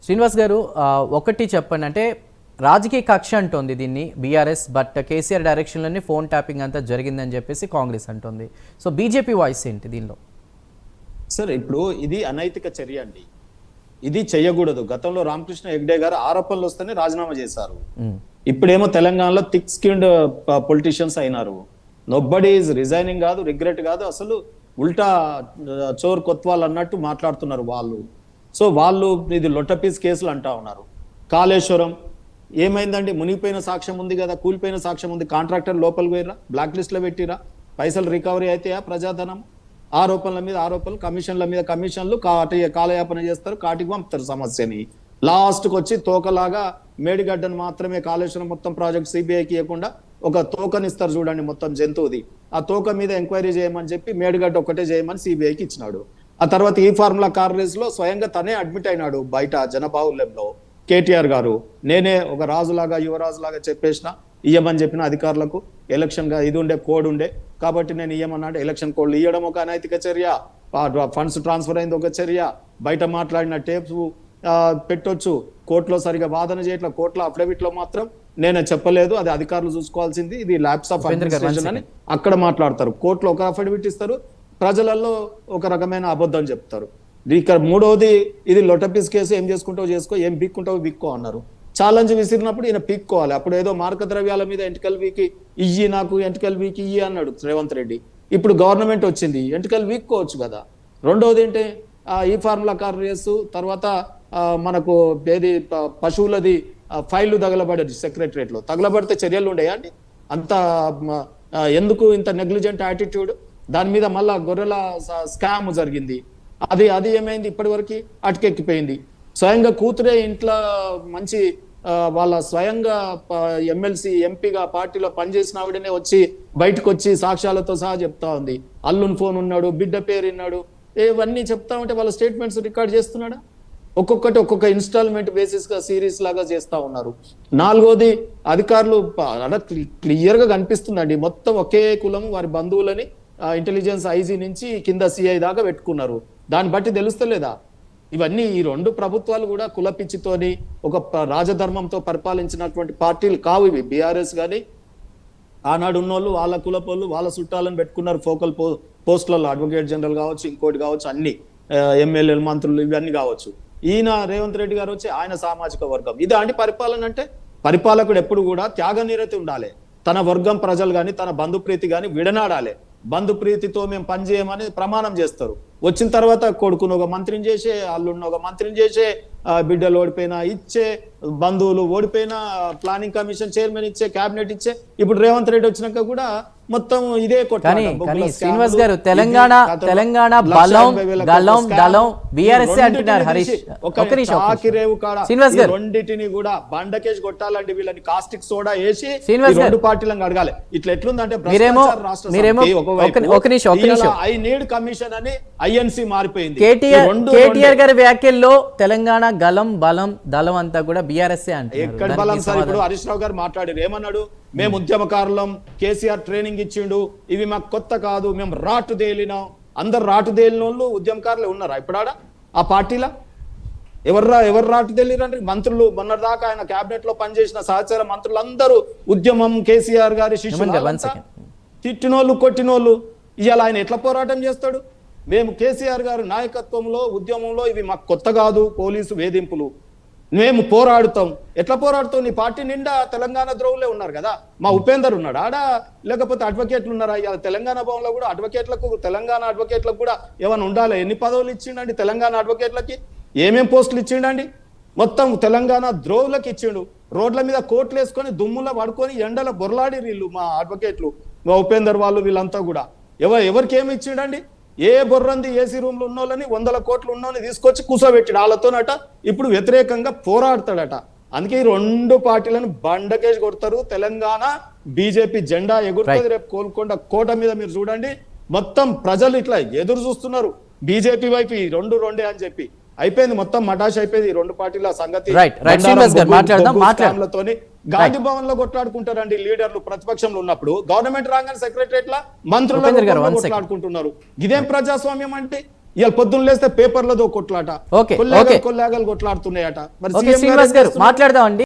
శ్రీనివాస్ గారు ఒకటి చెప్పండి, అంటే రాజకీయ కక్ష అంటోంది దీన్ని బీఆర్ఎస్, బట్ కేసీఆర్ డైరెక్షన్లోనే ఫోన్ ట్యాపింగ్ అంతా జరిగిందని చెప్పేసి కాంగ్రెస్ అంటోంది. సో బీజేపీ వాయిస్ ఏంటి దీనిలో? సార్, ఇప్పుడు ఇది అనైతిక చర్య అండి, ఇది చెయ్యకూడదు. గతంలో రామకృష్ణ హెగ్డే గారు ఆరోపణలు వస్తేనే రాజీనామా చేశారు. ఇప్పుడేమో తెలంగాణలో థిక్ స్కిన్డ్ పొలిటీషియన్స్ అయినారు. నోబడీ ఈజ్ రిజైనింగ్ కాదు, రిగ్రెట్ కాదు, అసలు ఉల్టా చోర్ కొత్వాల్ అన్నట్టు మాట్లాడుతున్నారు వాళ్ళు. సో వాళ్ళు ఇది లొట్టపీస్ కేసులు అంటా ఉన్నారు. కాళేశ్వరం ఏమైందండి? మునిగిపోయిన సాక్ష్యం ఉంది కదా, కూలిపోయిన సాక్ష్యం ఉంది. కాంట్రాక్టర్ లోపలికి పోయిరా, బ్లాక్ లిస్ట్ లో పెట్టిరా, పైసలు రికవరీ అయితే ప్రజాధనం, ఆరోపణల మీద ఆరోపణలు, కమిషన్ల మీద కమిషన్లు, కాలయాపన చేస్తారు, కాటికి పంపుతారు సమస్యని. లాస్ట్కి వచ్చి తోకలాగా మేడిగడ్డను మాత్రమే కాళేశ్వరం మొత్తం ప్రాజెక్ట్ సిబిఐకి ఇవ్వకుండా ఒక తోకనిస్తారు చూడండి, మొత్తం జంతువుది. ఆ తోక మీద ఎంక్వైరీ చేయమని చెప్పి మేడిగడ్డ ఒక్కటే చేయమని సిబిఐకి ఇచ్చినాడు. ఆ తర్వాత ఈ ఫార్ములా కార్ రేస్ లో స్వయంగా తనే అడ్మిట్ అయినాడు బయట జనబాహుల్యంలో. కేటీఆర్ గారు నేనే ఒక రాజులాగా యువరాజులాగా చెప్పేసిన, ఇయ్యమని చెప్పిన అధికారులకు. ఎలక్షన్ గా ఇది ఉండే కోడ్ ఉండే కాబట్టి నేను ఇయ్యమన్నాడు. ఎలక్షన్ కోడ్లు ఇవ్వడం ఒక అనైతిక చర్య, ఫండ్స్ ట్రాన్స్ఫర్ అయింది ఒక చర్య, బయట మాట్లాడిన టేప్స్ పెట్టొచ్చు, కోర్టులో సరిగా వాదన చేయట్ల, కోర్టులో అఫిడవిట్ లో మాత్రం నేను చెప్పలేదు, అది అధికారులు చూసుకోవాల్సింది, ఇది ల్యాప్స్ ఆఫ్ అడ్మినిస్ట్రేషన్ అని అక్కడ మాట్లాడతారు. కోర్టులో ఒక అఫిడవిట్ ఇస్తారు, ప్రజలలో ఒక రకమైన అబద్ధం చెప్తారు. ఇక్కడ మూడవది, ఇది లొటపీస్ కేసు, ఏం చేసుకుంటావు చేసుకో, ఏం బిక్కుంటావు బిక్కో అన్నారు. ఛాలెంజ్ విసిరినప్పుడు ఈయన పీక్కోవాలి. అప్పుడు ఏదో మార్క ద్రవ్యాల మీద ఎంటికల్ వీక్ ఇయ్యి, నాకు ఎంటికల్ వీక్ ఇయ్యి అన్నాడు రేవంత్ రెడ్డి. ఇప్పుడు గవర్నమెంట్ వచ్చింది, ఎంటికల్ వీక్కోవచ్చు కదా. రెండవది ఏంటి, ఈ ఫార్ములా కార్ రేసు, తర్వాత మనకు ఏది పశువులది ఫైళ్లు తగలబడేది సెక్రటరియట్ లో, తగలబడితే చర్యలు ఉండేయా అండి? అంత ఎందుకు ఇంత నెగ్లిజెంట్ యాటిట్యూడ్? దాని మీద మళ్ళా గొర్రెల స్కామ్ జరిగింది, అది ఏమైంది? ఇప్పటి వరకు అటుకెక్కిపోయింది. స్వయంగా కూతురే ఇంట్లో మంచి వాళ్ళ స్వయంగా ఎమ్మెల్సీ ఎంపీగా పార్టీలో పనిచేసిన ఆవిడనే వచ్చి బయటకు వచ్చి సాక్ష్యాలతో సహా చెప్తా ఉంది. అల్లుని ఫోన్ ఉన్నాడు, బిడ్డ పేరు ఉన్నాడు, ఇవన్నీ చెప్తా ఉంటే వాళ్ళ స్టేట్మెంట్స్ రికార్డ్ చేస్తున్నాడా? ఒక్కొక్కటి ఒక్కొక్క ఇన్స్టాల్మెంట్ బేసిస్ గా సిరీస్ లాగా చేస్తా ఉన్నారు. నాలుగోది, అధికారులు క్లియర్ గా కనిపిస్తుందండి, మొత్తం ఒకే కులం, వారి బంధువులని ఇంటెలిజెన్స్ ఐజీ నుంచి కింద సిఐ దాకా పెట్టుకున్నారు. దాన్ని బట్టి తెలుస్తలేదా? ఇవన్నీ ఈ రెండు ప్రభుత్వాలు కూడా కులపిచ్చితోని ఒక రాజధర్మంతో పరిపాలించినటువంటి పార్టీలు కావు ఇవి. బీఆర్ఎస్ కానీ ఆనాడు ఉన్నోళ్ళు వాళ్ళ కులపోళ్ళు వాళ్ళ చుట్టాలను పెట్టుకున్నారు ఫోకల్ పోస్టులలో, అడ్వకేట్ జనరల్ కావచ్చు, ఇంకోటి కావచ్చు, అన్ని ఎమ్మెల్యేలు, మంత్రులు, ఇవన్నీ కావచ్చు. ఈయన రేవంత్ రెడ్డి గారు వచ్చి ఆయన సామాజిక వర్గం. ఇదా అండి పరిపాలన అంటే? పరిపాలకుడు ఎప్పుడు కూడా త్యాగనిరతి ఉండాలి. తన వర్గం ప్రజలు కానీ తన బంధుప్రీతి కానీ విడనాడాలి. బంధుప్రీతితో మేము పనిచేయమని ప్రమాణం చేస్తారు. వచ్చిన తర్వాత కొడుకును ఒక మంత్రిని చేసే, అల్లుడిని ఒక మంత్రిని చేసే, బిడ్డలు ఓడిపోయినా ఇచ్చే, బంధువులు ఓడిపోయినా ప్లానింగ్ కమిషన్ చైర్మన్ ఇచ్చే, క్యాబినెట్ ఇచ్చే. ఇప్పుడు రేవంత్ రెడ్డి వచ్చినాక కూడా మొత్తం ఇదే కానీ శ్రీనివాస్ గారు, తెలంగాణ బలం గలం దళం బీఆర్ఎస్ అంటున్నారు హరీష్. శ్రీనివాస్ గారు, రెండింటిని కూడా బండకేసి కొట్టాలండి, వీళ్ళని కాస్టిక్ సోడా వేసి రెండు పార్టీలను అడగాలి. ఇట్లా ఎట్లుందంటే ఐ నీడ్ కమిషన్ అని ఐఎన్సీ మారిపోయింది. కేటీఆర్ గారి వ్యాఖ్యల్లో తెలంగాణ గలం బలం దళం అంతా కూడా బీఆర్ఎస్ అంటారు. ఎక్కడ బలం సార్? ఇప్పుడు హరీష్ రావు గారు మాట్లాడారు, ఏమన్నాడు? మేము ఉద్యమకారులం, కేసీఆర్ ట్రైనింగ్ ఇచ్చిండు, ఇవి మాకు కొత్త కాదు, మేము రాటు తేలినాం. అందరు రాటు తేలిన వాళ్ళు ఉద్యమకారులే ఉన్నారా ఇప్పుడాడ ఆ పార్టీలా? ఎవరు రాటు తేలిరంటే మంత్రులు. మొన్నటిదాకా ఆయన క్యాబినెట్ లో పనిచేసిన సహచర మంత్రులందరూ ఉద్యమం, కేసీఆర్ గారి శిష్యులు, తిట్టినోళ్ళు కొట్టినోళ్ళు. ఇవాళ ఆయన ఎట్లా పోరాటం చేస్తాడు? మేము కేసీఆర్ గారి నాయకత్వంలో ఉద్యమంలో ఇవి మాకు కొత్త కాదు, పోలీసు వేధింపులు, మేము పోరాడుతాం. ఎట్లా పోరాడుతాం? నీ పార్టీ నిండా తెలంగాణ ద్రోవులే ఉన్నారు కదా. మా ఉపేందర్ ఉన్నాడు ఆడ, లేకపోతే అడ్వకేట్లు ఉన్నారా? ఇవాళ తెలంగాణ భవన్లో కూడా తెలంగాణ అడ్వకేట్లకు కూడా ఏమైనా ఉండాలి. ఎన్ని పదవులు ఇచ్చిండండి తెలంగాణ అడ్వకేట్లకి? ఏమేం పోస్టులు ఇచ్చిండండి? మొత్తం తెలంగాణ ద్రోవులకు ఇచ్చిండు. రోడ్ల మీద కోట్లు వేసుకొని దుమ్ములో పడుకొని ఎండల బొరలాడి వీళ్ళు మా అడ్వకేట్లు, మా ఉపేందర్ వాళ్ళు, వీళ్ళంతా కూడా ఎవరికి ఏమి ఇచ్చిండండి? ఏ బొర్రంది ఏసీ రూమ్ లో ఉన్నోళ్ళని 100 కోట్లు ఉన్నోని తీసుకొచ్చి కూర్చోబెట్టాడు వాళ్ళతోనట. ఇప్పుడు వ్యతిరేకంగా పోరాడతాడట. అందుకే ఈ రెండు పార్టీలను బండకేసి కొడతారు. తెలంగాణ బీజేపీ జెండా ఎగురుతుంది రేపు కోల్కొండ కోట మీద. మీరు చూడండి, మొత్తం ప్రజలు ఇట్లా ఎదురు చూస్తున్నారు బీజేపీ వైపు. ఈ రెండే అని చెప్పి అయిపోయింది, మొత్తం మటాష్ అయిపోయింది ఈ రెండు పార్టీల సంగతి. గాంధీ భవన్ లో కొట్లాడుకుంటారండి లీడర్లు ప్రతిపక్షంలో ఉన్నప్పుడు. గవర్నమెంట్ రాగానే సెక్రటరియట్ లా మంత్రులు కొట్లాడుకుంటున్నారు. ఇదేం ప్రజాస్వామ్యం అంటే? ఇవాళ పొద్దున్న లేస్తే పేపర్లతో కొట్లాట, ఓకే, ఓకే. కొల్లాగలు కొట్లాడుతున్నాయట. మరి ఓకే సీఎం గారు శ్రీనివాస్ ఏం గారు చేస్తున్నారు? మాట్లాడదామండి.